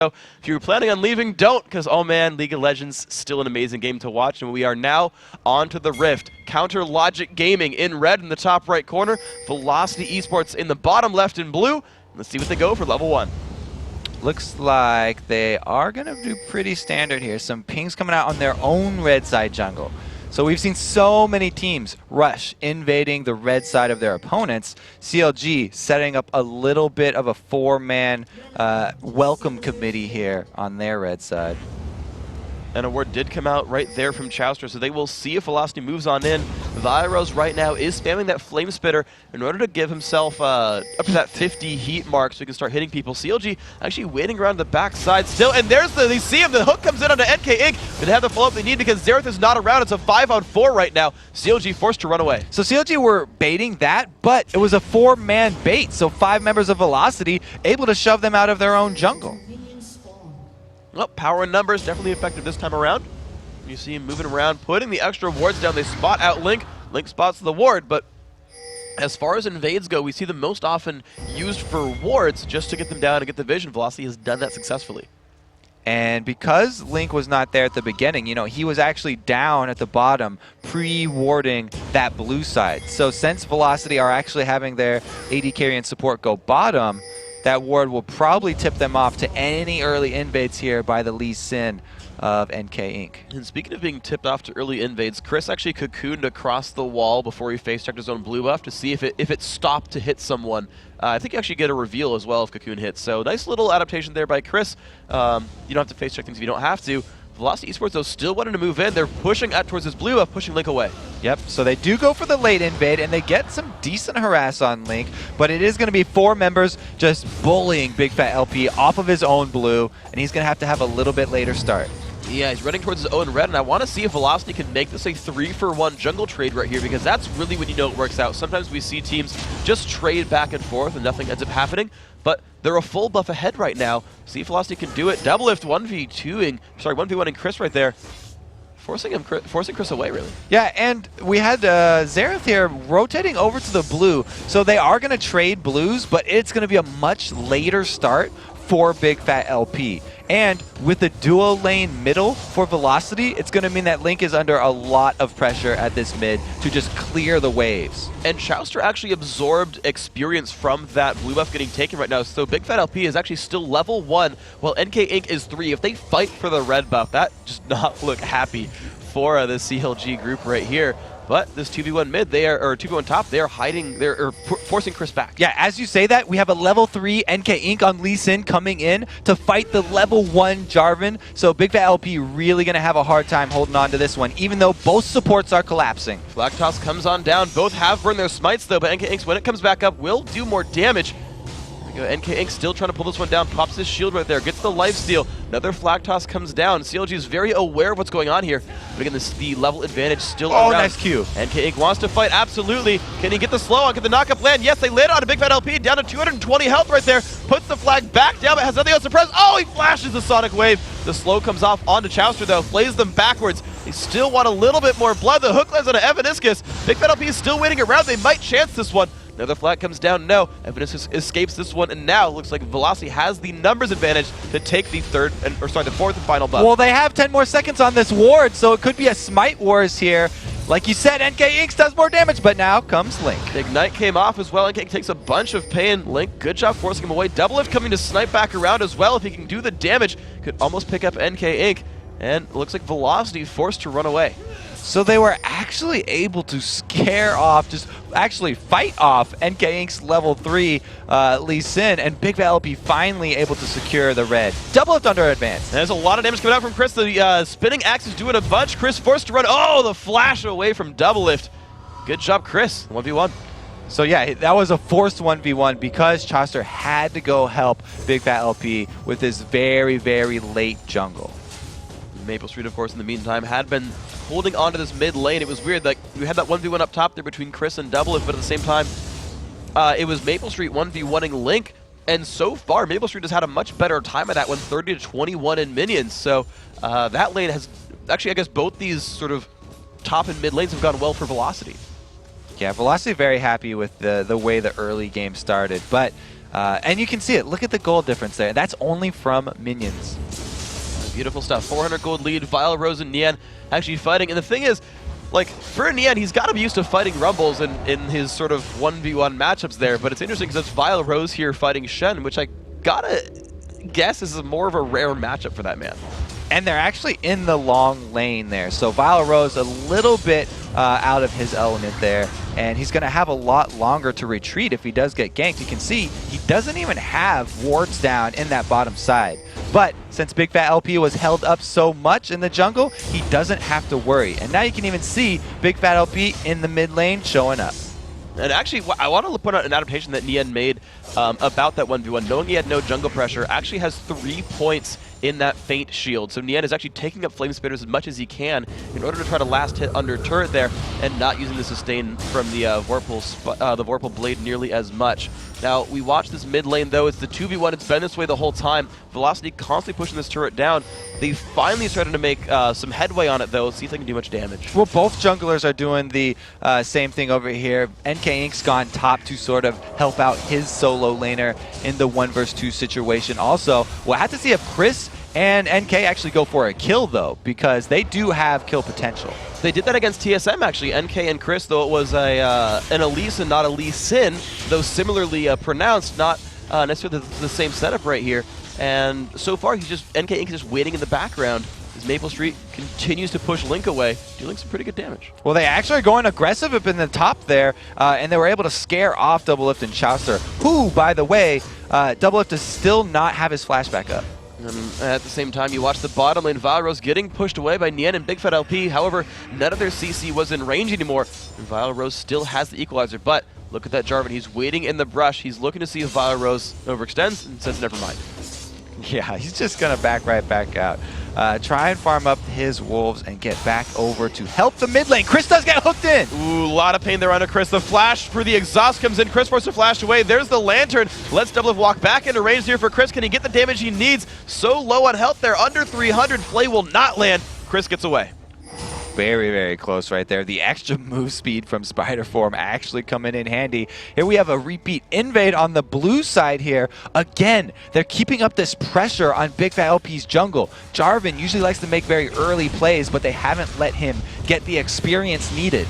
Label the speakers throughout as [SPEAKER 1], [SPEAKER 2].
[SPEAKER 1] So if you were planning on leaving, don't, because, oh man, League of Legends, still an amazing game to watch. And we are now on to the Rift. Counter Logic Gaming in red in the top right corner. Velocity eSports in the bottom left in blue. Let's see what they go for level 1.
[SPEAKER 2] Looks like they are going to do pretty standard here. Some pings coming out on their own red side jungle. So we've seen so many teams rush, invading the red side of their opponents. CLG setting up a little bit of a 4-man welcome committee here on their red side.
[SPEAKER 1] And a word did come out right there from Chowster, so they will see if Velocity moves on in. Vyros right now is spamming that Flame Spitter in order to give himself up to that 50 heat mark so he can start hitting people. CLG actually waiting around the backside still, and there's they see him, the hook comes in onto NK Inc., but they have the follow-up they need because Xerath is not around. It's a 5-on-4 right now. CLG forced to run away.
[SPEAKER 2] So CLG were baiting that, but it was a 4-man bait, so 5 members of Velocity able to shove them out of their own jungle.
[SPEAKER 1] Well, power and numbers definitely effective this time around. You see him moving around, putting the extra wards down. They spot out Link. Link spots the ward, but as far as invades go, we see them most often used for wards just to get them down and get the vision. Velocity has done that successfully.
[SPEAKER 2] And because Link was not there at the beginning, you know, he was actually down at the bottom, pre-warding that blue side. So since Velocity are actually having their AD carry and support go bottom, that ward will probably tip them off to any early invades here by the Lee Sin of NK Inc.
[SPEAKER 1] And speaking of being tipped off to early invades, Chris actually cocooned across the wall before he face-checked his own blue buff to see if it stopped to hit someone. I think you actually get a reveal as well if cocoon hits. So nice little adaptation there by Chris. You don't have to face-check things if you don't have to. Velocity eSports, though, still wanting to move in. They're pushing out towards this blue buff, pushing Link away.
[SPEAKER 2] Yep, so they do go for the late invade, and they get some decent harass on Link, but it is going to be 4 members just bullying Big Fat LP off of his own blue, and he's going to have a little bit later start.
[SPEAKER 1] Yeah, he's running towards his own red, and I want to see if Velocity can make this a 3-for-1 jungle trade right here, because that's really when you know it works out. Sometimes we see teams just trade back and forth, and nothing ends up happening, but they're a full buff ahead right now. See if Velocity can do it. Double lift 1v1ing Chris right there. Forcing Chris away, really.
[SPEAKER 2] Yeah, and we had Xerath here rotating over to the blue, so they are going to trade blues, but it's going to be a much later start for Big Fat LP. And with the dual lane middle for Velocity, it's going to mean that Link is under a lot of pressure at this mid to just clear the waves.
[SPEAKER 1] And Chowster actually absorbed experience from that blue buff getting taken right now, so Big Fat LP is actually still level 1, while NK Inc. is 3. If they fight for the red buff, that does not look happy for the CLG group right here. But this 2v1 mid, or 2v1 top, they are hiding, they're forcing Chris back.
[SPEAKER 2] Yeah, as you say that, we have a level 3 NK Inc. on Lee Sin coming in to fight the level 1 Jarvan. So Big Fat LP really going to have a hard time holding on to this one, even though both supports are collapsing.
[SPEAKER 1] Flag Toss comes on down. Both have burned their smites, though, but NK Inc., when it comes back up, will do more damage. NK Inc. still trying to pull this one down, pops his shield right there, gets the lifesteal. Another Flag Toss comes down. CLG is very aware of what's going on here. But again, the level advantage still around.
[SPEAKER 2] Nice Q.
[SPEAKER 1] NK Inc. wants to fight, absolutely. Can he get the slow on? Can the knockup land? Yes, they land on a Big Fat LP, down to 220 health right there. Puts the flag back down, but has nothing else to press. Oh, he flashes the Sonic Wave. The slow comes off onto Chowster, though, flays them backwards. They still want a little bit more blood. The hook lands on Evelynn. Big Fat LP is still waiting around. They might chance this one. Another flag comes down, no. Evelynn escapes this one, and now it looks like Velocity has the numbers advantage to take the the 4th and final buff.
[SPEAKER 2] Well, they have 10 more seconds on this ward, so it could be a smite wars here. Like you said, NK Inc. does more damage, but now comes Link.
[SPEAKER 1] Ignite came off as well. NK Inc. takes a bunch of pain. Link, good job forcing him away. Double lift coming to snipe back around as well. If he can do the damage, could almost pick up NK Inc. And it looks like Velocity forced to run away.
[SPEAKER 2] So they were actually able to scare off, actually fight off NK Inc.'s level 3 Lee Sin, and Big Fat LP finally able to secure the red. Double lift under advance.
[SPEAKER 1] There's a lot of damage coming out from Chris. The spinning axe is doing a bunch. Chris forced to run. Oh, the flash away from double lift. Good job, Chris. 1v1.
[SPEAKER 2] So yeah, that was a forced 1v1 because Chowster had to go help Big Fat LP with his very, very late jungle.
[SPEAKER 1] Maple Street, of course, in the meantime, had been holding on to this mid lane. It was weird, like, we had that 1v1 up top there between Chris and Doublelift, but at the same time, it was Maple Street 1v1ing Link, and so far, Maple Street has had a much better time at that one, 30-21 in minions, so that lane has, actually, I guess both these sort of top and mid lanes have gone well for Velocity.
[SPEAKER 2] Yeah, Velocity very happy with the way the early game started, but And you can see it. Look at the gold difference there. That's only from minions.
[SPEAKER 1] Beautiful stuff. 400 gold lead. Vile, Rose, and Nian actually fighting. And the thing is, like, for Nian, he's got to be used to fighting Rumbles in his sort of 1v1 matchups there. But it's interesting because it's Vile Rose here fighting Shen, which I gotta guess is more of a rare matchup for that man.
[SPEAKER 2] And they're actually in the long lane there. So Vile Rose a little bit out of his element there. And he's going to have a lot longer to retreat if he does get ganked. You can see he doesn't even have wards down in that bottom side. But since Big Fat LP was held up so much in the jungle, he doesn't have to worry. And now you can even see Big Fat LP in the mid lane showing up.
[SPEAKER 1] And actually, I want to put out an adaptation that Nian made about that 1v1. Knowing he had no jungle pressure, actually has 3 points in that faint shield. So Nian is actually taking up flame spitters as much as he can in order to try to last hit under turret there and not using the sustain from the Vorpal blade nearly as much. Now, we watch this mid lane, though. It's the 2v1. It's been this way the whole time. Velocity constantly pushing this turret down. They finally started to make some headway on it, though. See if they can do much damage.
[SPEAKER 2] Well, both junglers are doing the same thing over here. NK Inc.'s gone top to sort of help out his solo laner in the 1 vs 2 situation. Also, we'll have to see if Chris and NK actually go for a kill, though, because they do have kill potential.
[SPEAKER 1] They did that against TSM, actually. NK and Chris, though it was an Elise and not a Lee Sin, though similarly pronounced, not necessarily the same setup right here. And so far, NK Inc. is just waiting in the background as Maple Street continues to push Link away, dealing some pretty good damage.
[SPEAKER 2] Well, they actually are going aggressive up in the top there, and they were able to scare off Doublelift and Chaucer, who, by the way, Doublelift does still not have his flashback up.
[SPEAKER 1] And at the same time, you watch the bottom lane, Vile Rose getting pushed away by Nian and Big Fat LP. However, none of their CC was in range anymore. And Vile Rose still has the equalizer, but look at that Jarvan. He's waiting in the brush. He's looking to see if Vile Rose overextends and says never mind.
[SPEAKER 2] Yeah, he's just going to back right back out. Try and farm up his wolves and get back over to help the mid lane. Chris does get hooked in.
[SPEAKER 1] Ooh, a lot of pain there under Chris. The flash for the exhaust comes in. Chris forced to flash away. There's the lantern. Let's Doublelift walk back into range here for Chris. Can he get the damage he needs? So low on health there. Under 300. Play will not land. Chris gets away.
[SPEAKER 2] Very, very close right there. The extra move speed from Spider Form actually coming in handy. Here we have a repeat invade on the blue side here. Again, they're keeping up this pressure on Big Fat LP's jungle. Jarvan usually likes to make very early plays, but they haven't let him get the experience needed.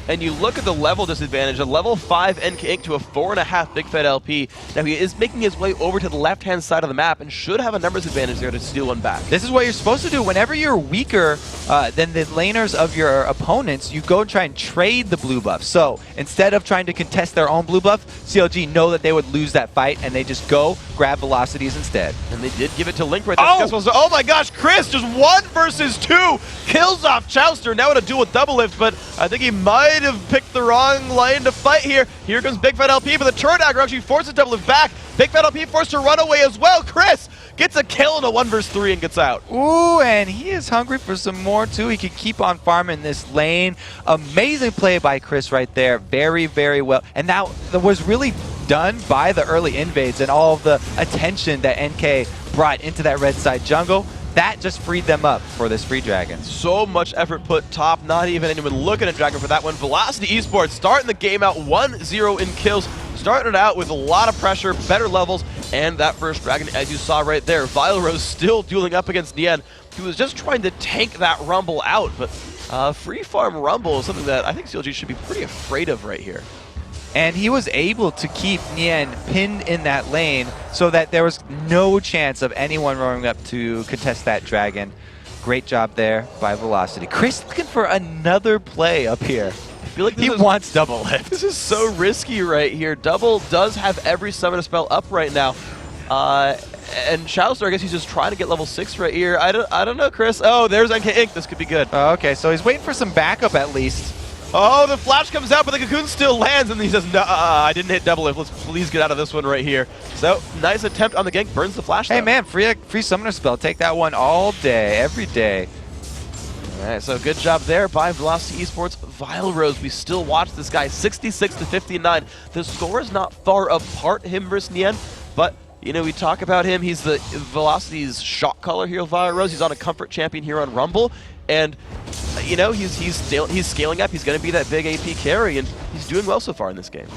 [SPEAKER 1] And you look at the level disadvantage, a level 5 NK Inc. to a 4.5 Big Fat LP. Now he is making his way over to the left-hand side of the map and should have a numbers advantage there to steal one back.
[SPEAKER 2] This is what you're supposed to do. Whenever you're weaker than the laners of your opponents, you go and try and trade the blue buff. So instead of trying to contest their own blue buff, CLG know that they would lose that fight, and they just go grab velocities instead.
[SPEAKER 1] And they did give it to Link right there. Oh my gosh, Chris, just 1 versus 2 kills off Chaucer. Now in a duel with Doublelift, but I think he might have picked the wrong lane to fight here. Here comes Big Fat LP, but the turret dagger actually forces Doublelift back. Big Fat LP forced to run away as well. Chris gets a kill in a 1 vs 3 and gets out.
[SPEAKER 2] Ooh, and he is hungry for some more too. He could keep on farming this lane. Amazing play by Chris right there. Very, very well. And that was really done by the early invades and all of the attention that NK brought into that red side jungle. That just freed them up for this free dragon.
[SPEAKER 1] So much effort put top, not even anyone looking at Dragon for that one. Velocity eSports starting the game out 1-0 in kills. Started out with a lot of pressure, better levels, and that first dragon, as you saw right there, Vile Rose still dueling up against Nian, who was just trying to tank that Rumble out, but free farm Rumble is something that I think CLG should be pretty afraid of right here.
[SPEAKER 2] And he was able to keep Nian pinned in that lane so that there was no chance of anyone rolling up to contest that dragon. Great job there by Velocity. Chris looking for another play up here.
[SPEAKER 1] I feel like
[SPEAKER 2] he wants Doublelift.
[SPEAKER 1] This is so risky right here. Double does have every summon spell up right now. And Chaucer, I guess he's just trying to get level 6 right here. I don't know, Chris. Oh, there's NK Inc. This could be good.
[SPEAKER 2] Okay, so he's waiting for some backup at least.
[SPEAKER 1] Oh, the flash comes out, but the cocoon still lands, and he says, no, I didn't hit Doublelift. Let's please get out of this one right here. So, nice attempt on the gank. Burns the flash, though.
[SPEAKER 2] Hey, man, free summoner spell. Take that one all day, every day.
[SPEAKER 1] All right, so good job there by Velocity Esports. Vile Rose, we still watch this guy, 66 to 59. The score is not far apart, him versus Nian, but you know, we talk about him. He's the Velocity's shot caller here, Vile Rose. He's on a comfort champion here on Rumble, and you know, he's scaling up. He's going to be that big AP carry, and he's doing well so far in this game.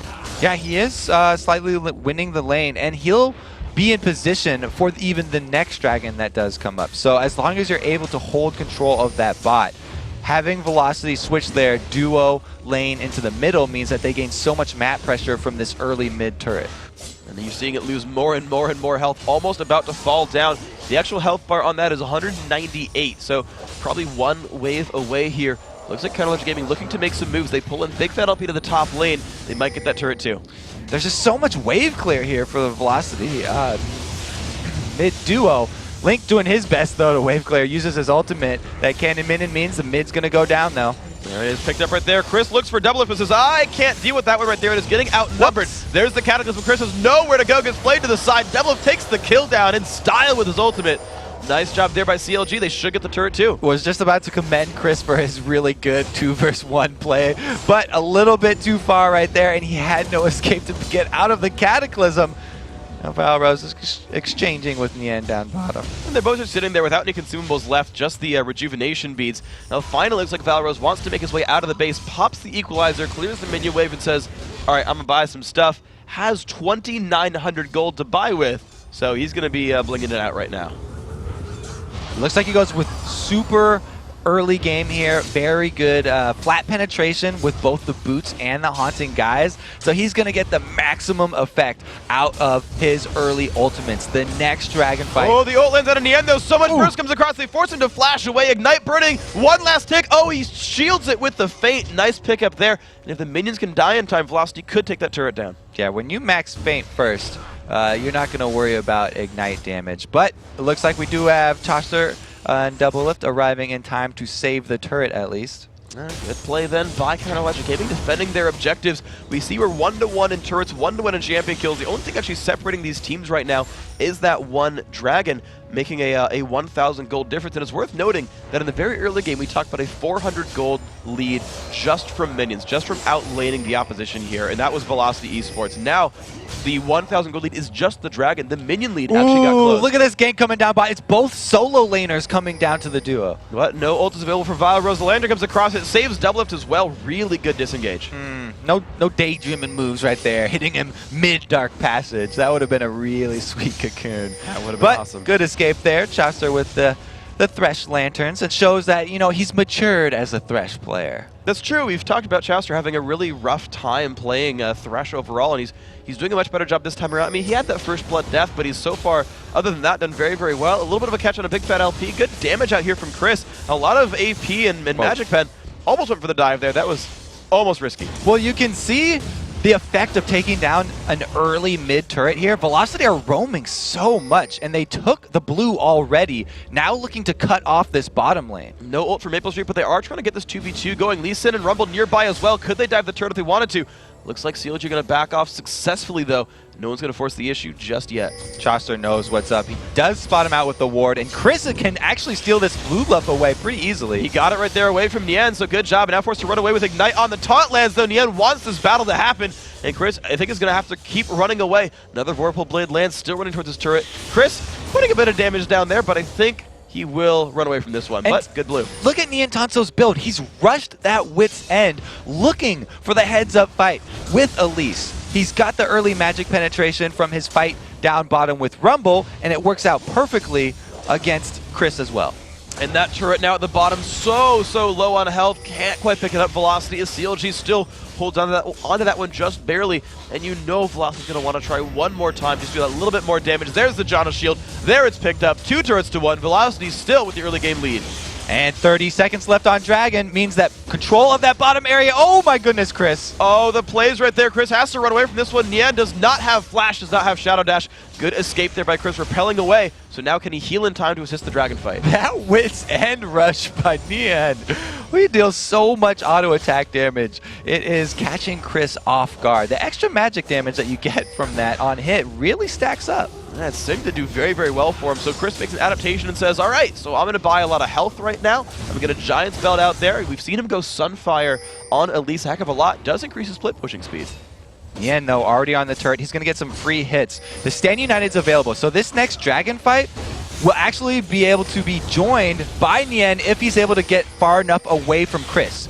[SPEAKER 2] Yeah, he is slightly winning the lane, and he'll be in position for even the next dragon that does come up. So as long as you're able to hold control of that bot, having Velocity switch their duo lane into the middle means that they gain so much map pressure from this early mid turret.
[SPEAKER 1] And you're seeing it lose more and more and more health, almost about to fall down. The actual health bar on that is 198, so probably one wave away here. Looks like Kayle Gaming looking to make some moves. They pull in Big Fat LP to the top lane. They might get that turret too.
[SPEAKER 2] There's just so much wave clear here for the Velocity mid duo. Link doing his best though to wave clear, uses his ultimate. That cannon minion means the mid's gonna go down though.
[SPEAKER 1] There it is, picked up right there. Chris looks for double lift and says, I can't deal with that one right there. It is getting outnumbered.
[SPEAKER 2] Whoops.
[SPEAKER 1] There's the Cataclysm. Chris has nowhere to go, gets played to the side. Double lift takes the kill down in style with his ultimate. Nice job there by CLG. They should get the turret too.
[SPEAKER 2] Was just about to commend Chris for his really good 2v1 play, but a little bit too far right there, and he had no escape to get out of the Cataclysm. Now Valrose is exchanging with Nian down bottom.
[SPEAKER 1] And they're both just sitting there without any consumables left, just the rejuvenation beads. Now finally looks like Valrose wants to make his way out of the base, pops the equalizer, clears the minion wave, and says, all right, I'm going to buy some stuff. Has 2,900 gold to buy with, so he's going to be blinging it out right now.
[SPEAKER 2] Looks like he goes with super early game here. Very good flat penetration with both the boots and the haunting guys. So he's going to get the maximum effect out of his early ultimates. The next dragon fight.
[SPEAKER 1] Oh, the ult lands out in the end though. So much burst comes across. They force him to flash away. Ignite burning. One last tick. Oh, he shields it with the feint. Nice pickup there. And if the minions can die in time, Velocity could take that turret down.
[SPEAKER 2] Yeah, when you max feint first, you're not going to worry about ignite damage. But it looks like we do have Toster and Double Lift arriving in time to save the turret at least.
[SPEAKER 1] Good play then by Kayle Gaming, defending their objectives. We see we're 1-1 in turrets, 1-1 in champion kills. The only thing actually separating these teams right now is that one dragon, making a 1,000 gold difference. And it's worth noting that in the very early game, we talked about a 400 gold lead just from minions, just from outlaning the opposition here, and that was Velocity eSports. Now, the 1,000 gold lead is just the dragon. The minion lead actually got close.
[SPEAKER 2] Look at this gank coming down by. It's both solo laners coming down to the duo.
[SPEAKER 1] What? No ult is available for Valrose. The Lander comes across it, saves double lift as well. Really good disengage.
[SPEAKER 2] No daydreaming moves right there, hitting him mid-dark passage. That would have been a really sweet cocoon.
[SPEAKER 1] That would have been awesome.
[SPEAKER 2] Good escape there. Chaucer with the Thresh lanterns. It shows that, you know, he's matured as a Thresh player.
[SPEAKER 1] That's true. We've talked about Chaucer having a really rough time playing Thresh overall, and he's doing a much better job this time around. I mean, he had that first blood death, but he's so far, other than that, done very, very well. A little bit of a catch on a Big Fat LP. Good damage out here from Chris. A lot of AP and Magic Pen. Almost went for the dive there. That was almost risky.
[SPEAKER 2] Well, you can see the effect of taking down an early mid turret here. Velocity are roaming so much, and they took the blue already. Now looking to cut off this bottom lane.
[SPEAKER 1] No ult for Maple Street, but they are trying to get this 2v2 going. Lee Sin and Rumble nearby as well. Could they dive the turret if they wanted to? Looks like CLG going to back off successfully, though. No one's going to force the issue just yet.
[SPEAKER 2] Chaucer knows what's up. He does spot him out with the ward, and Chris can actually steal this blue buff away pretty easily.
[SPEAKER 1] He got it right there away from Nian, so good job. And now forced to run away with Ignite on the taunt lands, though. Nian wants this battle to happen, and Chris, I think, is going to have to keep running away. Another Vorpal Blade lands, still running towards his turret. Chris putting a bit of damage down there, but I think he will run away from this one, but good blue.
[SPEAKER 2] Look at Nian Tanso's build. He's rushed that Wit's End, looking for the heads-up fight with Elise. He's got the early magic penetration from his fight down bottom with Rumble, and it works out perfectly against Chris as well.
[SPEAKER 1] And that turret now at the bottom, so low on health, can't quite pick it up. Velocity as CLG still holds onto that one just barely, and you know Velocity's going to want to try one more time, just do that little bit more damage. There's the Janna shield. There it's picked up, 2 turrets to 1. Velocity still with the early game lead.
[SPEAKER 2] And 30 seconds left on Dragon means that control of that bottom area. Oh my goodness, Chris.
[SPEAKER 1] Oh, the plays right there. Chris has to run away from this one. Nian does not have Flash, does not have Shadow Dash. Good escape there by Chris, repelling away. So now can he heal in time to assist the Dragon fight?
[SPEAKER 2] That Wit's End rush by Nian. We deal so much auto attack damage. It is catching Chris off guard. The extra magic damage that you get from that on hit really stacks up.
[SPEAKER 1] That seemed to do very, very well for him. So Chris makes an adaptation and says, all right, so I'm going to buy a lot of health right now. I'm going to get a Giant's Belt out there. We've seen him go Sunfire on Elise a heck of a lot. Does increase his split pushing speed.
[SPEAKER 2] Nian, though, already on the turret. He's going to get some free hits. The Stand United's available. So this next Dragon fight will actually be able to be joined by Nian if he's able to get far enough away from Chris.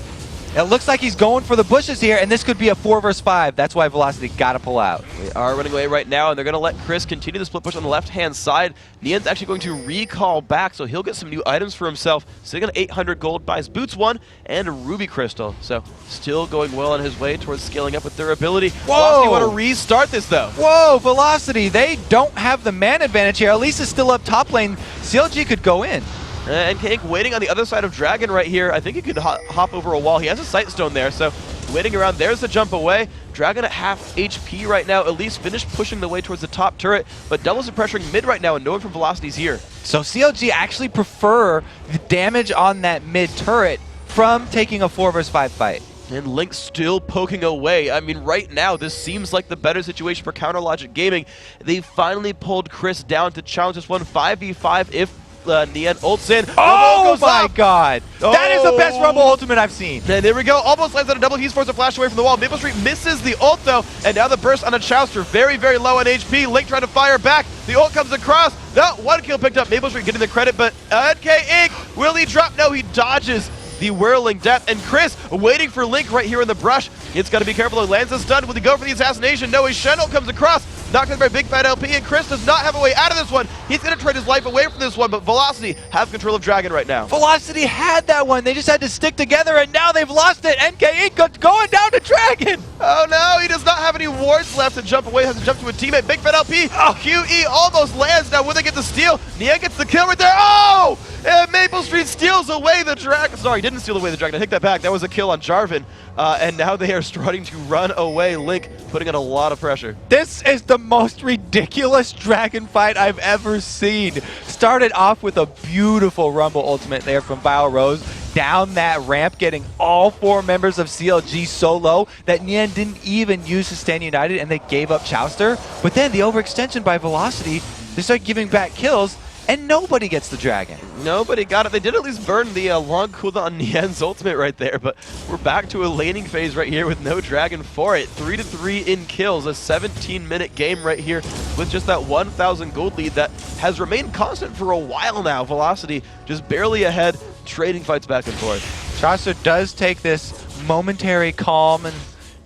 [SPEAKER 2] It looks like he's going for the bushes here, and this could be a 4 versus 5. That's why Velocity got to pull out.
[SPEAKER 1] They are running away right now, and they're going to let Chris continue the split push on the left-hand side. Nian's actually going to recall back, so he'll get some new items for himself. Sitting on 800 gold, buys Boots 1 and a Ruby Crystal. So still going well on his way towards scaling up with durability. Velocity want to restart this, though.
[SPEAKER 2] Whoa, Velocity, they don't have the man advantage here. Elise is still up top lane. CLG could go in.
[SPEAKER 1] And Kank waiting on the other side of Dragon right here. I think he could hop over a wall. He has a Sight Stone there, so waiting around. There's the jump away. Dragon at half HP right now. Elise finished pushing the way towards the top turret, but doubles are pressuring mid right now, and no one from Velocity's here.
[SPEAKER 2] So CLG actually prefer the damage on that mid turret from taking a 4 versus 5 fight.
[SPEAKER 1] And Link still poking away. I mean, right now, this seems like the better situation for Counter Logic Gaming. They finally pulled Chris down to challenge this one 5v5 if Nian ults in.
[SPEAKER 2] Oh my god! That is the best Rumble ultimate I've seen.
[SPEAKER 1] And there we go. Almost lands on a double. He's forced to flash away from the wall. Maple Street misses the ult though. And now the burst on a Chouster. Very, very low on HP. Link trying to fire back. The ult comes across. No, 1 kill picked up. Maple Street getting the credit, but NK Inc. Will he drop? No, he dodges the whirling death. And Chris waiting for Link right here in the brush. It's got to be careful. He lands a stun. Will he go for the assassination? No, his Shenel comes across. Knocked in by Big Fat LP, and Chris does not have a way out of this one. He's going to trade his life away from this one, but Velocity have control of Dragon right now.
[SPEAKER 2] Velocity had that one. They just had to stick together, and now they've lost it. NK Inc. going down to Dragon.
[SPEAKER 1] Oh no, he does not have any wards left to jump away. Has to jump to a teammate. Big Fat LP, QE almost lands. Now will they get the steal? Nian gets the kill right there. Oh! And Maple Street steals away the Dragon. Sorry, didn't steal away the Dragon. I take that back. That was a kill on Jarvan. And now they are starting to run away. Link putting in a lot of pressure.
[SPEAKER 2] This is the most ridiculous Dragon fight I've ever seen. Started off with a beautiful Rumble ultimate there from Bio Rose. Down that ramp, getting all 4 members of CLG so low that Nian didn't even use to stand united, and they gave up Chouster. But then the overextension by Velocity, they start giving back kills, and nobody gets the Dragon.
[SPEAKER 1] Nobody got it. They did at least burn the long cooldown on Nian's ultimate right there, but we're back to a laning phase right here with no Dragon for it. 3-3 in kills, a 17-minute game right here with just that 1,000 gold lead that has remained constant for a while now. Velocity just barely ahead, trading fights back and forth.
[SPEAKER 2] Chaucer does take this momentary calm and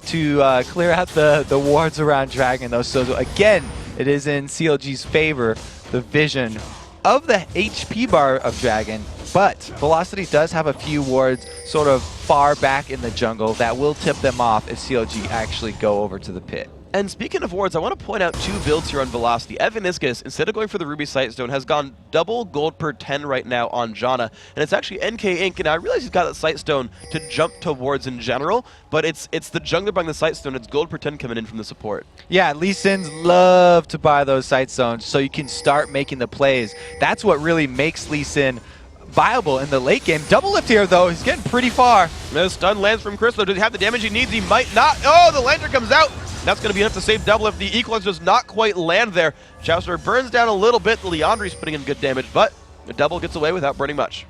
[SPEAKER 2] to clear out the wards around Dragon, though. So again, it is in CLG's favor, the vision of the HP bar of Dragon, but Velocity does have a few wards sort of far back in the jungle that will tip them off if CLG actually go over to the pit.
[SPEAKER 1] And speaking of wards, I want to point out 2 builds here on Velocity. Evelynn, instead of going for the Ruby Sight Stone, has gone double gold per 10 right now on Janna. And it's actually NK Inc. And I realize he's got that Sight Stone to jump towards in general, but it's the jungler buying the Sight Stone. It's gold per 10 coming in from the support.
[SPEAKER 2] Yeah, Lee Sins love to buy those Sight Stones so you can start making the plays. That's what really makes Lee Sin viable in the late game. Double lift here, though. He's getting pretty far.
[SPEAKER 1] The stun lands from Chris. Does he have the damage he needs? He might not. Oh, the Lantern comes out. That's going to be enough to save double if the Equalizer does not quite land there. Chouster burns down a little bit. Leandri's putting in good damage, but the double gets away without burning much.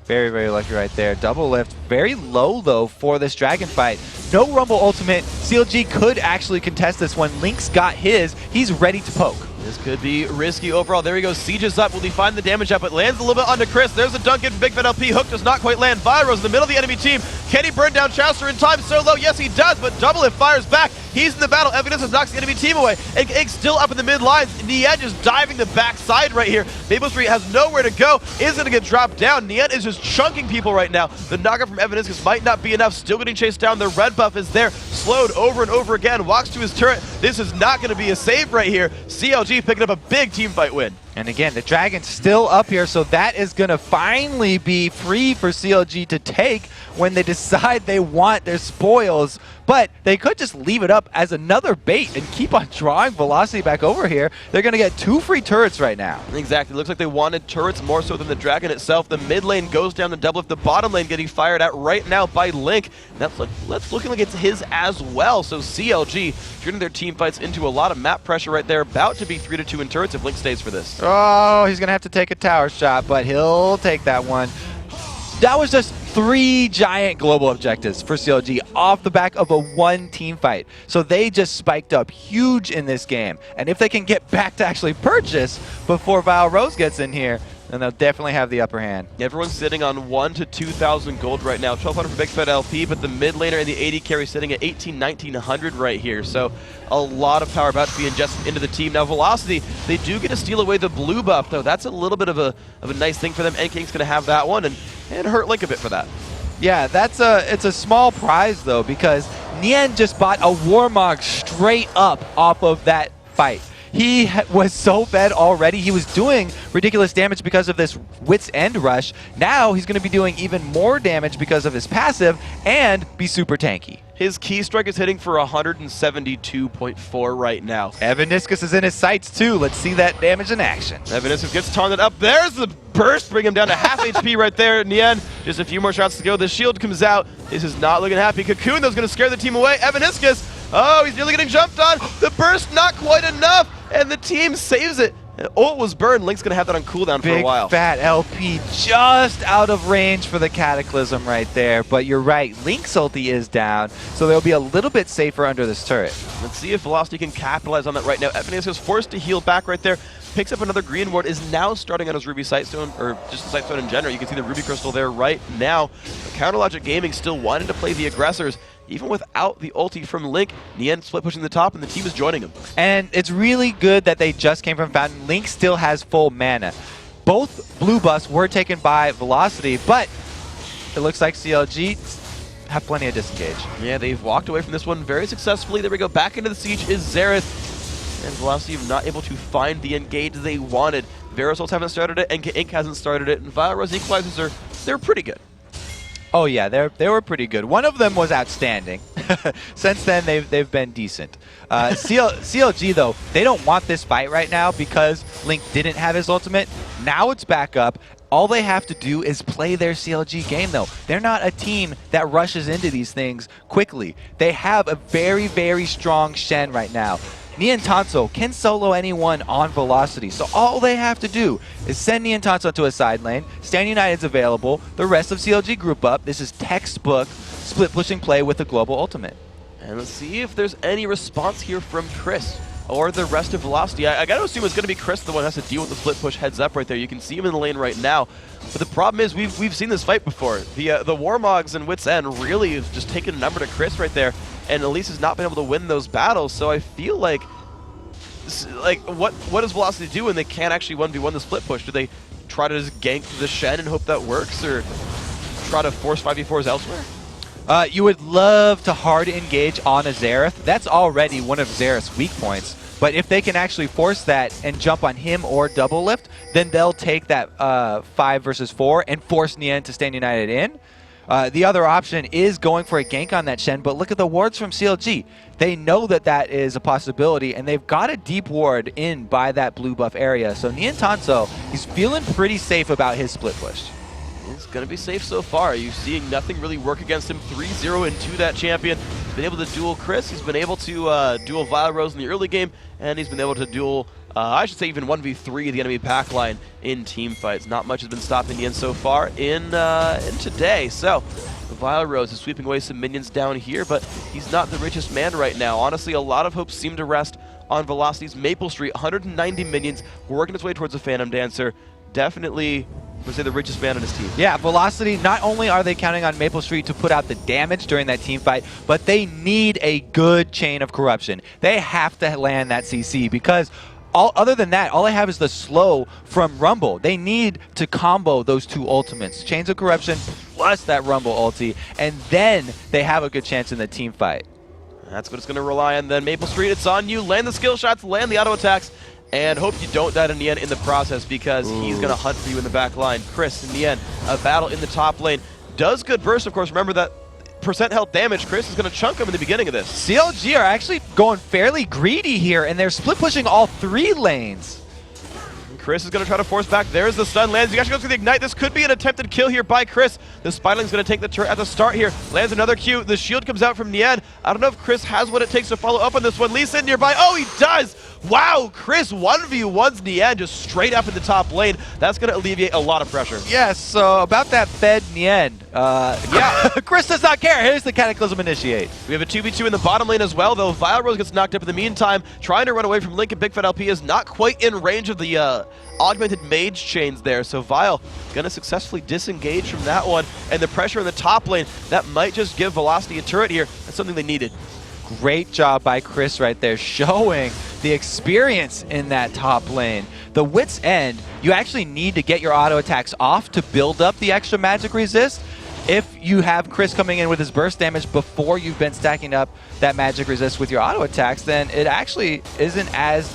[SPEAKER 2] Very, very lucky right there. Double lift. Very low, though, for this Dragon fight. No Rumble ultimate. CLG could actually contest this when Link's got his. He's ready to poke.
[SPEAKER 1] This could be risky overall. There he goes. Siege is up. Will he find the damage up? It lands a little bit onto Chris. There's a dunk in from Big Fat LP. Hook does not quite land. Viro's in the middle of the enemy team. Can he burn down Chouster in time? So low. Yes, he does, but Double Lift fires back. He's in the battle. Evelynn knocks the enemy team away. And Ig still up in the mid lines. Nian just diving the backside right here. Maple Street has nowhere to go. Is going to get dropped down. Nian is just chunking people right now. The knockup from Evelynn might not be enough. Still getting chased down. The red buff is there. Slowed over and over again. Walks to his turret. This is not going to be a save right here. CLG picking up a big team fight win.
[SPEAKER 2] And again, the Dragon's still up here, so that is going to finally be free for CLG to take when they decide they want their spoils. But they could just leave it up as another bait and keep on drawing Velocity back over here. They're going to get 2 free turrets right now.
[SPEAKER 1] Exactly. Looks like they wanted turrets more so than the Dragon itself. The mid lane goes down to double lift. The bottom lane getting fired at right now by Link. That's looking like it's his as well. So CLG turning their team fights into a lot of map pressure right there. About to be 3-2 in turrets if Link stays for this.
[SPEAKER 2] Oh, he's going to have to take a tower shot, but he'll take that one. That was just 3 giant global objectives for CLG off the back of a 1 team fight. So they just spiked up huge in this game. And if they can get back to actually purchase before Val Rose gets in here, and they'll definitely have the upper hand.
[SPEAKER 1] Everyone's sitting on 1,000 to 2,000 gold right now. 1,200 for Big Fat LP, but the mid laner and the AD carry sitting at 1,900 right here. So a lot of power about to be ingested into the team. Now Velocity, they do get to steal away the blue buff, though. That's a little bit of a nice thing for them. NKing's going to have that one and hurt Link a bit for that.
[SPEAKER 2] Yeah, it's a small prize, though, because Nian just bought a Warmog straight up off of that fight. He was so bad already. He was doing ridiculous damage because of this Wit's End rush. Now he's going to be doing even more damage because of his passive and be super tanky.
[SPEAKER 1] His key strike is hitting for 172.4 right now.
[SPEAKER 2] Evaniscus is in his sights too. Let's see that damage in action.
[SPEAKER 1] Evaniscus gets taunted up. There's the burst, bring him down to half HP right there. In the end, just a few more shots to go. The shield comes out. This is not looking happy. Cocoon, though, is going to scare the team away. Evaniscus, oh, he's nearly getting jumped on. The burst not quite enough, and the team saves it. Ult was burned. Link's going to have that on cooldown for a while.
[SPEAKER 2] Big Fat LP just out of range for the Cataclysm right there. But you're right, Link's ulti is down, so they'll be a little bit safer under this turret.
[SPEAKER 1] Let's see if Velocity can capitalize on that right now. Evelynn is forced to heal back right there. Picks up another green ward, is now starting on his Ruby Sightstone, or just the Sightstone in general. You can see the Ruby Crystal there right now. Counterlogic Gaming still wanting to play the aggressors. Even without the ulti from Link, Nian split pushing the top, and the team is joining him.
[SPEAKER 2] And it's really good that they just came from Fountain. Link still has full mana. Both blue buffs were taken by Velocity, but it looks like CLG have plenty of disengage.
[SPEAKER 1] Yeah, they've walked away from this one very successfully. There we go. Back into the siege is Xerath. And Velocity not able to find the engage they wanted. Verosols haven't started it, and Inc hasn't started it, and Vile Rose equalizers they're pretty good.
[SPEAKER 2] Oh yeah, they were pretty good. One of them was outstanding. Since then, they've been decent. CLG though, they don't want this fight right now because Link didn't have his ultimate. Now it's back up. All they have to do is play their CLG game though. They're not a team that rushes into these things quickly. They have a very, very strong Shen right now. Nian Tanso can solo anyone on Velocity, so all they have to do is send Nian Tanso to a side lane, Stand United's available, the rest of CLG group up. This is textbook split pushing play with a global ultimate.
[SPEAKER 1] And let's see if there's any response here from Chris or the rest of Velocity. I gotta assume it's gonna be Chris the one that has to deal with the split push heads up right there. You can see him in the lane right now. But the problem is we've seen this fight before. The Warmogs and Wit's End really have just taken a number to Chris right there, and Elise has not been able to win those battles. So I feel like what does Velocity do when they can't actually 1v1 the split push? Do they try to just gank the Shen and hope that works, or try to force 5v4s elsewhere?
[SPEAKER 2] You would love to hard engage on a Xerath. That's already one of Xerath's weak points. But if they can actually force that and jump on him or double lift, then they'll take that 5 versus 4 and force Nian to stand united in. The other option is going for a gank on that Shen, but look at the wards from CLG. They know that that is a possibility, and they've got a deep ward in by that blue buff area. So Nian Tanso, he's feeling pretty safe about his split push.
[SPEAKER 1] He's going to be safe so far. You're seeing nothing really work against him. 3-0 into that champion. He's been able to duel Chris. He's been able to duel Vile Rose in the early game, and he's been able to duel, I should say, even 1v3 the enemy pack line in team fights. Not much has been stopping the end so far in today. So Vile Rose is sweeping away some minions down here, but he's not the richest man right now. Honestly, a lot of hopes seem to rest on Velocity's Maple Street. 190 minions working its way towards the Phantom Dancer. Definitely, let's say, the richest man on his team.
[SPEAKER 2] Yeah, Velocity, not only are they counting on Maple Street to put out the damage during that team fight, but they need a good chain of corruption. They have to land that CC because other than that, all they have is the slow from Rumble. They need to combo those two ultimates, Chains of Corruption plus that Rumble ulti, and then they have a good chance in the team fight.
[SPEAKER 1] That's what it's going to rely on then. Maple Street, it's on you. Land the skill shots, land the auto attacks, and hope you don't die to Nian in the process because he's going to hunt for you in the back line. Chris and Nian, a battle in the top lane. Does good burst, of course. Remember that percent health damage. Chris is going to chunk him in the beginning of this.
[SPEAKER 2] CLG are actually going fairly greedy here, and they're split pushing all 3 lanes.
[SPEAKER 1] Chris is going to try to force back. There's the stun. Lands. He actually goes for the ignite. This could be an attempted kill here by Chris. The Spiderling's going to take the turret at the start here. Lands another Q. The shield comes out from Nian. I don't know if Chris has what it takes to follow up on this one. Lee Sin nearby. Oh, he does! Wow, Chris 1v1s Nian just straight up in the top lane. That's going to alleviate a lot of pressure.
[SPEAKER 2] Yes, so about that fed Nian. Yeah, Chris does not care. Here's the Cataclysm Initiate.
[SPEAKER 1] We have a 2v2 in the bottom lane as well, though Vile Rose gets knocked up in the meantime. Trying to run away from Link, and Big Fat LP is not quite in range of the augmented mage chains there. So Vile going to successfully disengage from that one. And the pressure in the top lane, that might just give Velocity a turret here. That's something they needed.
[SPEAKER 2] Great job by Chris right there, showing the experience in that top lane. The Wit's End, you actually need to get your auto attacks off to build up the extra magic resist. If you have Chris coming in with his burst damage before you've been stacking up that magic resist with your auto attacks, then it actually isn't as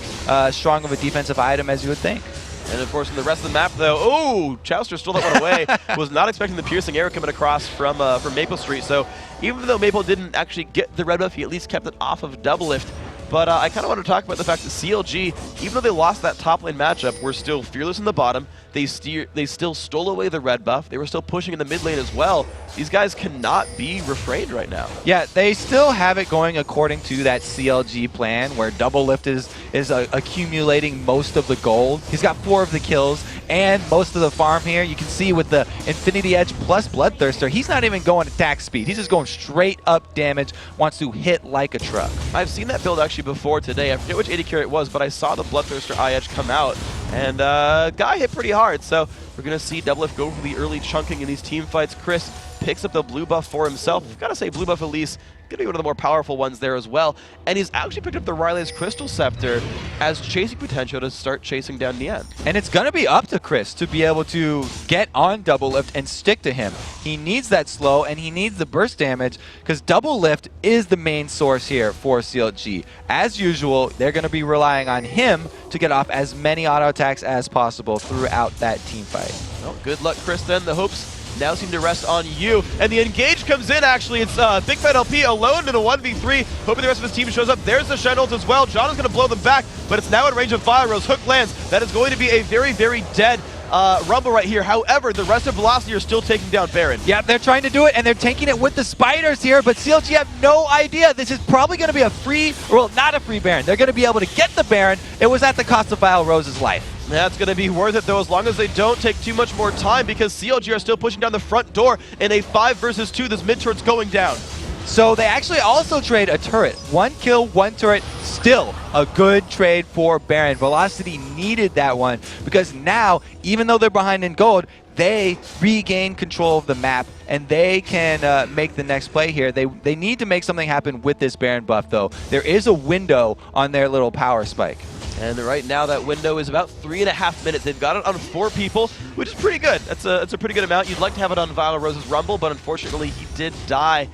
[SPEAKER 2] strong of a defensive item as you would think.
[SPEAKER 1] And of course, in the rest of the map, though, oh, Chowster stole that one away. Was not expecting the piercing arrow coming across from Maple Street. So even though Maple didn't actually get the red buff, he at least kept it off of Double Lift. But I kind of want to talk about the fact that CLG, even though they lost that top lane matchup, were still fearless in the bottom. They still stole away the red buff. They were still pushing in the mid lane as well. These guys cannot be refrained right now.
[SPEAKER 2] Yeah, they still have it going according to that CLG plan where Double Lift is accumulating most of the gold. He's got 4 of the kills and most of the farm here. You can see with the Infinity Edge plus Bloodthirster, he's not even going attack speed. He's just going straight up damage, wants to hit like a truck.
[SPEAKER 1] I've seen that build actually before today. I forget which AD carry it was, but I saw the Bloodthirster eye edge come out, and guy hit pretty hard. So we're going to see Double Lift go for the early chunking in these team fights. Chris picks up the blue buff for himself. I've got to say, blue buff Elise going to be one of the more powerful ones there as well. And he's actually picked up the Riley's Crystal Scepter as chasing potential to start chasing down Nian.
[SPEAKER 2] And it's going to be up to Chris to be able to get on Double Lift and stick to him. He needs that slow and he needs the burst damage because Double Lift is the main source here for CLG. As usual, they're going to be relying on him to get off as many auto attacks as possible throughout that team fight.
[SPEAKER 1] Well, good luck, Chris, then. The hopes now seem to rest on you. And the engage comes in, actually. It's Big Fat LP alone in a 1v3. Hoping the rest of his team shows up. There's the Shen ult as well. John is going to blow them back, but it's now in range of Vile Rose. Hook lands. That is going to be a very, very dead Rumble right here. However, the rest of Velocity are still taking down Baron.
[SPEAKER 2] Yeah, they're trying to do it, and they're taking it with the spiders here, but CLG have no idea. This is probably going to be a free, well, not a free Baron. They're going to be able to get the Baron. It was at the cost of Vile Rose's life.
[SPEAKER 1] That's going to be worth it, though, as long as they don't take too much more time, because CLG are still pushing down the front door in a 5 versus 2. This mid turret's going down.
[SPEAKER 2] So they actually also trade a turret. 1 kill, 1 turret, still a good trade for Baron. Velocity needed that one because now, even though they're behind in gold, they regain control of the map and they can make the next play here. They need to make something happen with this Baron buff, though. There is a window on their little power spike.
[SPEAKER 1] And right now that window is about 3.5 minutes. They've got it on 4 people, which is pretty good. That's a pretty good amount. You'd like to have it on Vile Rose's Rumble, but unfortunately he did die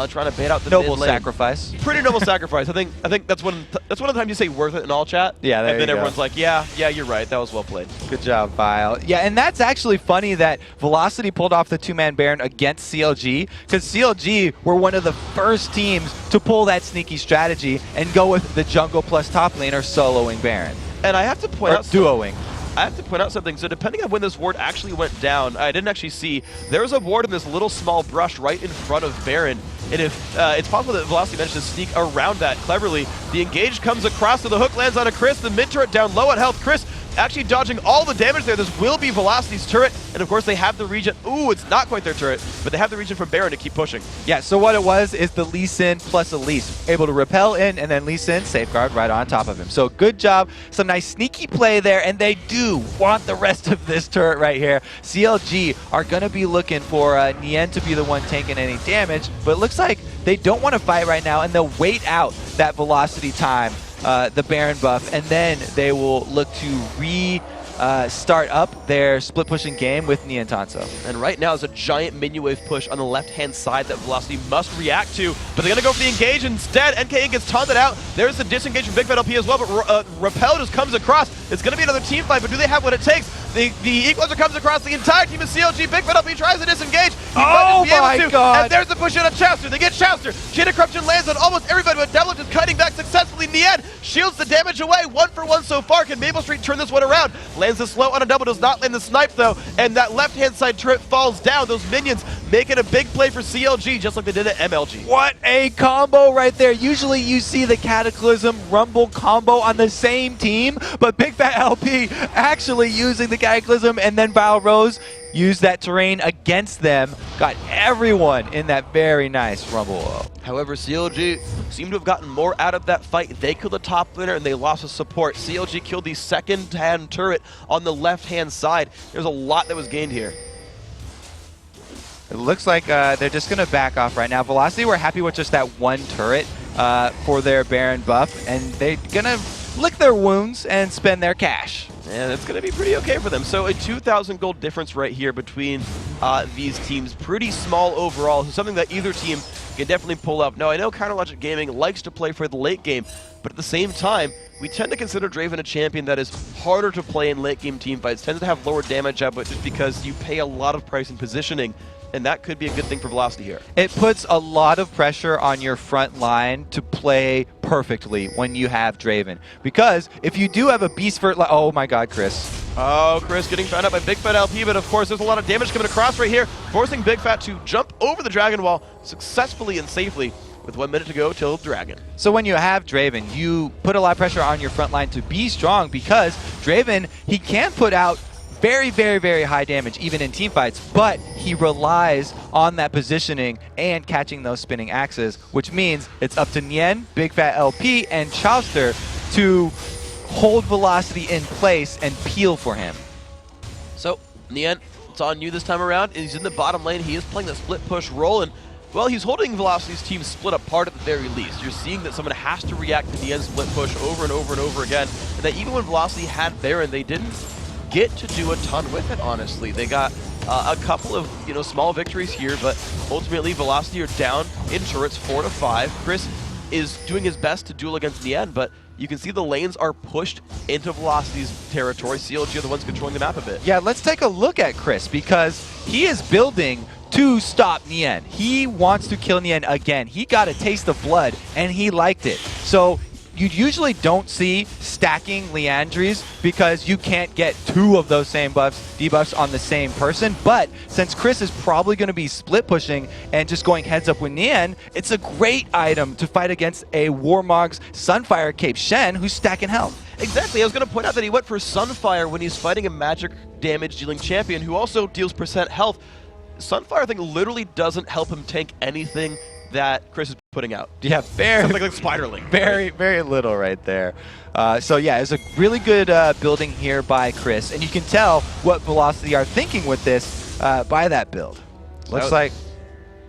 [SPEAKER 1] trying to bait out the
[SPEAKER 2] noble
[SPEAKER 1] mid lane.
[SPEAKER 2] Sacrifice. Pretty
[SPEAKER 1] Pretty noble sacrifice. I think that's one of the times you say worth it in all chat.
[SPEAKER 2] Yeah, there
[SPEAKER 1] and then
[SPEAKER 2] you go.
[SPEAKER 1] everyone's like, yeah, you're right. That was well played.
[SPEAKER 2] Good job, Vile. Yeah, and that's actually funny that Velocity pulled off the 2-man Baron against CLG, because CLG were one of the first teams to pull that sneaky strategy and go with the jungle plus top laner soloing Baron.
[SPEAKER 1] And I have to point out
[SPEAKER 2] duoing.
[SPEAKER 1] I have to point out something. So depending on when this ward actually went down, I didn't actually see. There's a ward in this little small brush right in front of Baron. And if it's possible that Velocity managed to sneak around that cleverly, the engage comes across, so the hook lands on a Chris. The mid turret down low at health. Chris actually dodging all the damage there. This will be Velocity's turret. And of course they have the regen. Ooh, it's not quite their turret, but they have the regen from Baron to keep pushing.
[SPEAKER 2] Yeah, so what it was is the Lee Sin plus Elise. Able to repel in and then Lee Sin safeguard right on top of him. So good job. Some nice sneaky play there, and they do want the rest of this turret right here. CLG are going to be looking for Nian to be the one taking any damage, but it looks like they don't want to fight right now, and they'll wait out that Velocity time, the Baron buff, and then they will look to start up their split pushing game with Nian Tanso.
[SPEAKER 1] And right now is a giant minion wave push on the left-hand side that Velocity must react to, but they're going to go for the engage instead. NKN gets taunted out. There's the disengage from Big Fat LP as well, but Repel just comes across. It's going to be another team fight, but do they have what it takes? The equalizer comes across the entire team of CLG. Big Fat LP tries to disengage.
[SPEAKER 2] Oh my god!
[SPEAKER 1] And there's the push in of Chowster. They get Chowster. Chain of Corruption lands on almost everybody, but Devlin just cutting back successfully. Nien shields the damage away. 1 for 1 so far. Can Maple Street turn this one around? Lands the slow on a double. Does not land the snipe though. And that left-hand side turret falls down. Those minions making a big play for CLG, just like they did at MLG.
[SPEAKER 2] What a combo right there. Usually you see the Cataclysm Rumble combo on the same team, but Big Fat LP actually using the Cataclysm, and then Val Rose used that terrain against them, got everyone in that very nice Rumble.
[SPEAKER 1] However, CLG seemed to have gotten more out of that fight. They killed the top laner and they lost the support. CLG killed the second-hand turret on the left-hand side. There's a lot that was gained here.
[SPEAKER 2] It looks like they're just going to back off right now. Velocity were happy with just that one turret for their Baron buff, and they're going to lick their wounds and spend their cash.
[SPEAKER 1] And it's going to be pretty okay for them. So a 2,000 gold difference right here between these teams. Pretty small overall. So something that either team can definitely pull up. Now, I know Counterlogic Gaming likes to play for the late game, but at the same time, we tend to consider Draven a champion that is harder to play in late game team fights. Tends to have lower damage output just because you pay a lot of price in positioning. And that could be a good thing for Velocity here. It
[SPEAKER 2] puts a lot of pressure on your front line to play perfectly when you have Draven. Because if you do have a beast for... Oh my god, Chris.
[SPEAKER 1] Oh, Chris getting found out by Big Fat LP, but of course there's a lot of damage coming across right here, forcing Big Fat to jump over the Dragon Wall successfully and safely with 1 minute to go till Dragon.
[SPEAKER 2] So when you have Draven, you put a lot of pressure on your front line to be strong, because Draven, he can put out very, very, very high damage, even in team fights, but he relies on that positioning and catching those spinning axes, which means it's up to Nien, Big Fat LP, and Chowster to hold Velocity in place and peel for him.
[SPEAKER 1] So, Nien, it's on you this time around. He's in the bottom lane. He is playing the split push role, and well, he's holding Velocity's team split apart at the very least. You're seeing that someone has to react to Nien's split push over and over and over again, and that even when Velocity had Baron, they didn't get to do a ton with it, honestly. They got a couple of small victories here, but ultimately Velocity are down in turrets 4 to 5. Chris is doing his best to duel against Nien, but you can see the lanes are pushed into Velocity's territory. CLG are the ones controlling the map a bit.
[SPEAKER 2] Yeah, let's take a look at Chris, because he is building to stop Nien. He wants to kill Nien again. He got a taste of blood, and he liked it. So you usually don't see stacking Liandry's because you can't get 2 of those same buffs, debuffs on the same person. But since Chris is probably going to be split pushing and just going heads up with Nien, it's a great item to fight against a Warmog's Sunfire Cape Shen who's stacking health.
[SPEAKER 1] Exactly. I was going to point out that he went for Sunfire when he's fighting a magic damage dealing champion who also deals % health. Sunfire thing literally doesn't help him tank anything that Chris is putting out.
[SPEAKER 2] Yeah,
[SPEAKER 1] something like Spiderling.
[SPEAKER 2] Very little right there. So yeah, it's a really good building here by Chris, and you can tell what Velocity are thinking with this by that build. Looks like...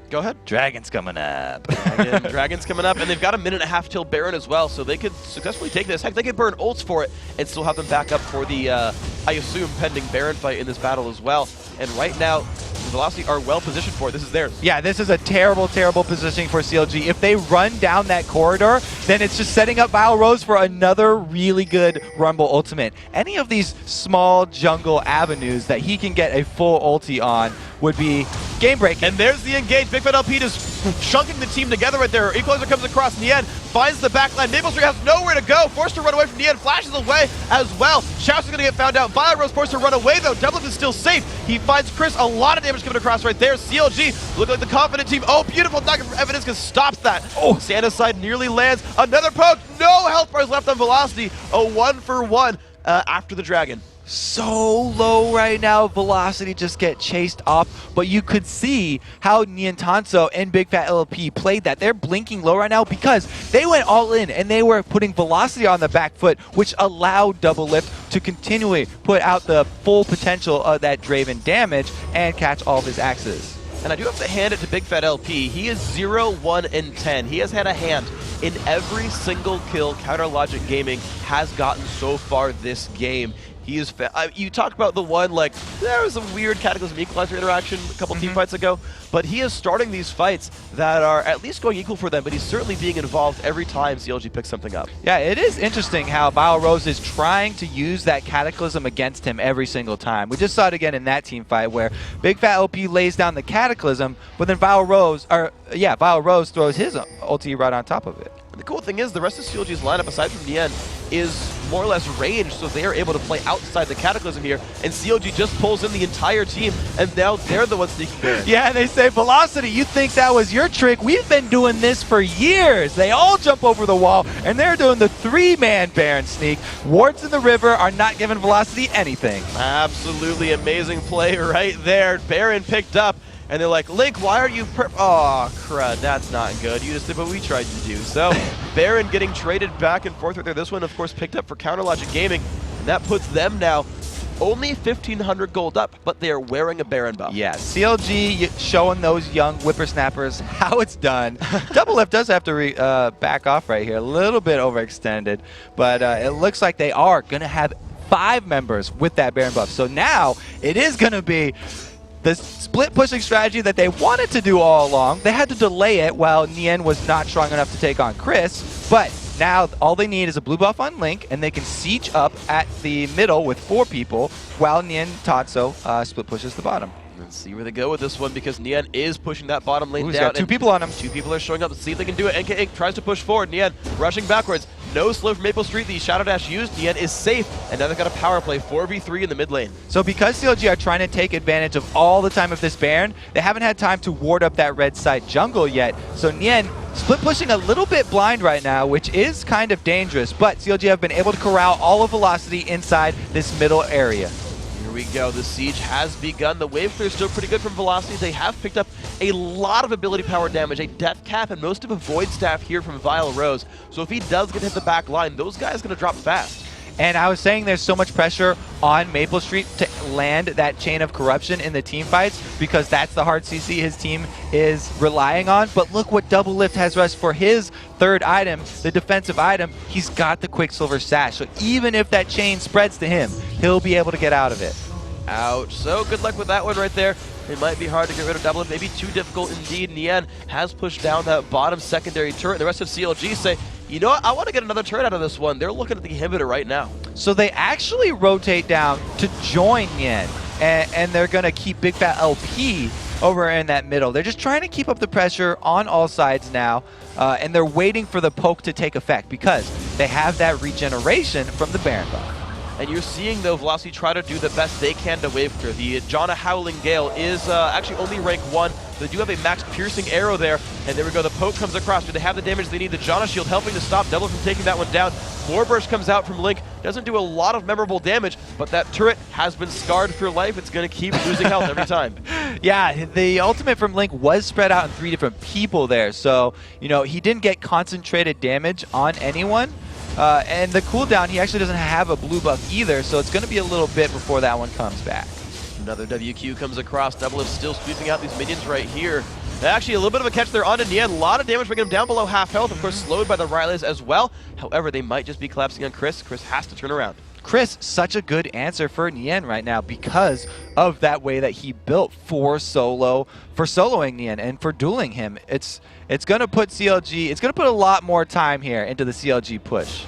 [SPEAKER 1] Go ahead.
[SPEAKER 2] Dragon's coming up.
[SPEAKER 1] Dragon's coming up, and they've got a minute and a half till Baron as well, so they could successfully take this. Heck, they could burn ults for it and still have them back up for the, I assume, pending Baron fight in this battle as well. And right now, Velocity are well positioned for it. This is theirs. Yeah, this is a terrible, terrible positioning for CLG. If they run down that corridor, then it's just setting up Vile Rose for another really good Rumble ultimate. Any of these small jungle avenues that he can get a full ulti on would be game breaking. And there's the engage. Big Fat LP just chunking the team together right there. Equalizer comes across Nien, finds the backline. Maple Street has nowhere to go. Forced to run away from Nien, flashes away as well. Chowster's gonna get found out. Vile Rose forced to run away though. Devlin is still safe. He finds Chris. A lot of damage coming across right there. CLG look like the confident team. Oh, beautiful knock from Evidence stops that. Oh, Santa's side nearly lands. Another poke. No health bars left on Velocity. A 1-for-1 after the Dragon. So low right now, Velocity just get chased off, but you could see how Niantanso and Big Fat LP played that. They're blinking low right now because they went all in and they were putting Velocity on the back foot, which allowed Double Lift to continually put out the full potential of that Draven damage and catch all of his axes. And I do have to hand it to Big Fat LP. He is 0, 1, and 10. He has had a hand in every single kill Counterlogic Gaming has gotten so far this game. He is. You talk about the one, like, there was a weird Cataclysm Equalizer interaction a couple team fights ago, but he is starting these fights that are at least going equal for them, but he's certainly being involved every time CLG picks something up.
[SPEAKER 2] Yeah, it is interesting how Vile Rose is trying to use that Cataclysm against him every single time. We just saw it again in that team fight where Big Fat LP lays down the Cataclysm, but then Vile Rose throws his ulti right on top of it.
[SPEAKER 1] The cool thing is the rest of CLG's lineup, aside from Nien, is more or less ranged, so they are able to play outside the Cataclysm here, and CLG just pulls in the entire team, and now they're the ones sneaking Baron.
[SPEAKER 2] Yeah, they say, Velocity, you think that was your trick? We've been doing this for years. They all jump over the wall, and they're doing the 3-man Baron sneak. Wards in the river are not giving Velocity anything.
[SPEAKER 1] Absolutely amazing play right there. Baron picked up. And they're like, Link, why are you oh, crud, that's not good. You just did what we tried to do. So, Baron getting traded back and forth right there. This one, of course, picked up for Counter Logic Gaming. And that puts them now only 1,500 gold up, but they are wearing a Baron buff.
[SPEAKER 2] Yeah, CLG showing those young whippersnappers how it's done. Double F does have to back off right here. A little bit overextended, but it looks like they are going to have 5 members with that Baron buff. So now, it is going to be the split pushing strategy that they wanted to do all along. They had to delay it while Nien was not strong enough to take on Chris, but now all they need is a blue buff on Link, and they can siege up at the middle with 4 people while Nien Tatsu split pushes the bottom.
[SPEAKER 1] Let's see where they go with this one, because Nien is pushing that bottom lane
[SPEAKER 2] Ooh,
[SPEAKER 1] down.
[SPEAKER 2] He's got 2 people on him.
[SPEAKER 1] 2 people are showing up. Let's see if they can do it. NK Inc. tries to push forward. Nien rushing backwards. No slow from Maple Street. The Shadow Dash used. Nien is safe. And now they've got a power play 4v3 in the mid lane.
[SPEAKER 2] So because CLG are trying to take advantage of all the time of this Baron, they haven't had time to ward up that red side jungle yet. So Nien split pushing a little bit blind right now, which is kind of dangerous. But CLG have been able to corral all of Velocity inside this middle area.
[SPEAKER 1] Here we go. The siege has begun. The wave clear is still pretty good from Velocity. They have picked up a lot of ability power damage, a death cap, and most of a void staff here from Vile Rose. So if he does get hit the back line, those guys are going to drop fast.
[SPEAKER 2] And I was saying there's so much pressure on Maple Street to land that chain of corruption in the team fights because that's the hard CC his team is relying on. But look what Double Lift has rushed for his 3rd item, the defensive item. He's got the Quicksilver Sash. So even if that chain spreads to him, he'll be able to get out of it.
[SPEAKER 1] Ouch. So good luck with that one right there. It might be hard to get rid of Double Lift, maybe too difficult indeed. Nien has pushed down that bottom secondary turret. The rest of CLG say, you know what, I want to get another turret out of this one. They're looking at the inhibitor right now.
[SPEAKER 2] So they actually rotate down to join Nien, and they're going to keep Big Fat LP over in that middle. They're just trying to keep up the pressure on all sides now, and they're waiting for the poke to take effect because they have that regeneration from the Baron buff.
[SPEAKER 1] And you're seeing, though, Velocity try to do the best they can to wave clear. The Janna Howling Gale is actually only rank 1. They do have a max piercing arrow there. And there we go. The poke comes across. Do they have the damage they need? The Janna shield helping to stop Double from taking that one down. More burst comes out from Link. Doesn't do a lot of memorable damage, but that turret has been scarred for life. It's going to keep losing health every time.
[SPEAKER 2] Yeah, the ultimate from Link was spread out in 3 different people there. So, you know, he didn't get concentrated damage on anyone. And the cooldown, he actually doesn't have a blue buff either, so it's going to be a little bit before that one comes back.
[SPEAKER 1] Another WQ comes across. Double Lift still sweeping out these minions right here. Actually, a little bit of a catch there onto Nien. A lot of damage bringing him down below half health. Of course, slowed by the Rileys as well. However, they might just be collapsing on Chris. Chris has to turn around.
[SPEAKER 2] Chris, such a good answer for Nien right now because of that way that he built for soloing Nien and for dueling him. It's going to put CLG, it's going to put a lot more time here into the CLG push.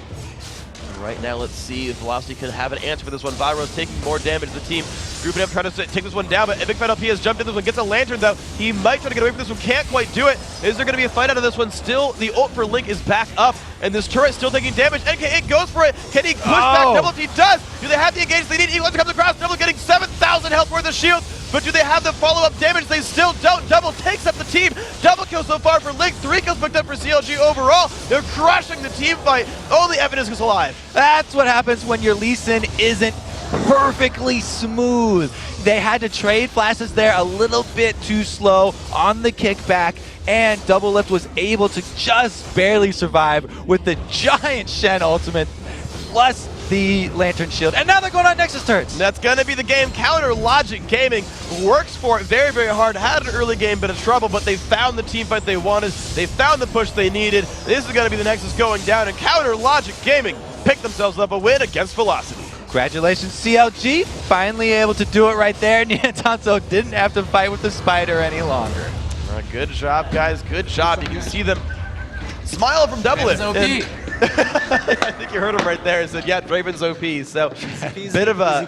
[SPEAKER 1] Right now, let's see if Velocity can have an answer for this one. Viro's taking more damage. The team grouping up, trying to take this one down, but Big Fat LP has jumped in this one, gets a lantern though. He might try to get away from this one, can't quite do it. Is there going to be a fight out of this one? Still, the ult for Link is back up, and this turret still taking damage. NK goes for it. Can he push back? Double? He does. Do they have the engage they need? Evelynn comes across. Double getting 7,000 health worth of shield. But do they have the follow-up damage? They still don't. Double takes up the team. Double kill so far for Link. 3 kills picked up for CLG overall. They're crushing the team fight. Only Evelynn is alive.
[SPEAKER 2] That's what happens when your Lee Sin isn't perfectly smooth. They had to trade flashes there a little bit too slow on the kickback, and Double Lift was able to just barely survive with the giant Shen ultimate plus the Lantern Shield. And now they're going on Nexus turrets.
[SPEAKER 1] That's going to be the game. Counter Logic Gaming works for it very, very hard. Had an early game, bit of trouble, but they found the team fight they wanted. They found the push they needed. This is going to be the Nexus going down, and Counter Logic Gaming picked themselves up a win against Velocity.
[SPEAKER 2] Congratulations, CLG. Finally able to do it right there. Niantanso didn't have to fight with the spider any longer.
[SPEAKER 1] Good job, guys. Good job. You can see them smile from Doublet. I think you heard him right there. He said, yeah, Draven's OP. So, bit of a